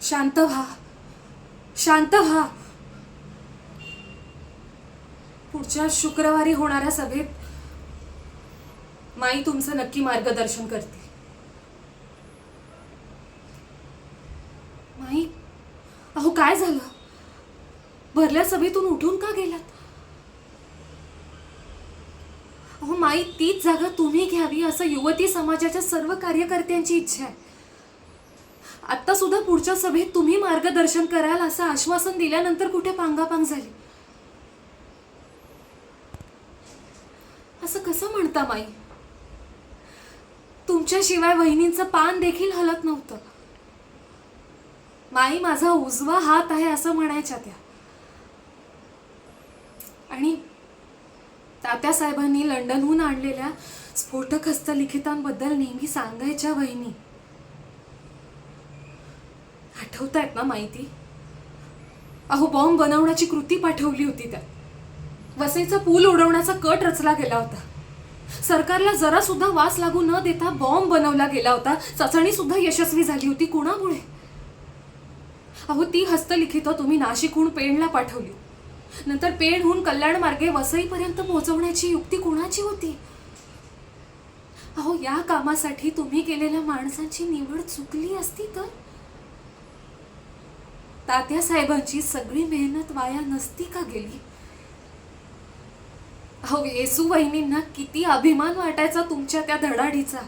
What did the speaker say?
शांत व्हा, शांत व्हा. पुढच्या शुक्रवारी होणाऱ्या सभेत माई तुमचं नक्की मार्गदर्शन करते. माई, अहो काय झालं? भरल्या सभेतून उठून का गेलात? अहो माई, तीच जागा तुम्ही घ्यावी असं युवती समाजाच्या सर्व कार्यकर्त्यांची इच्छा आहे. आता सुद्धा पुढच्या सभेत तुम्ही मार्गदर्शन कराल असं आश्वासन दिल्यानंतर कुठे पांगापांग झाली. असं कसं म्हणता माई? तुमच्याशिवाय वहिनींचं पान देखील हलत नव्हतं. माई माझा उजवा हात आहे असं म्हणायच्या त्या. आणि तात्यासाहेबांनी लंडनहून आणलेल्या स्फोटक हस्तलिखितांबद्दल नेहमी सांगायच्या वहिनी. आठवतायत ना माहिती? अहो बॉम्ब बनवण्याची कृती पाठवली होती त्यात. वसईचा पूल उडवण्याचा कट रचला गेला होता. सरकारला जरा सुद्धा वास लागू न देता बॉम्ब बनवला गेला होता. चाचणी सुद्धा यशस्वी झाली होती. कोणामुळे? अहो ती हस्तलिखित तुम्ही नाशिकहून पेणला पाठवली. नंतर पेणहून कल्याण मार्गे वसईपर्यंत पोहोचवण्याची युक्ती कोणाची होती? अहो या कामासाठी तुम्ही केलेल्या माणसांची निवड चुकली असती तर तात्यासाहेबांची सगळी मेहनत वाया नसती का गेली? अहो येसू वहिनींना किती अभिमान वाटायचा तुमच्या त्या धडाडीचा.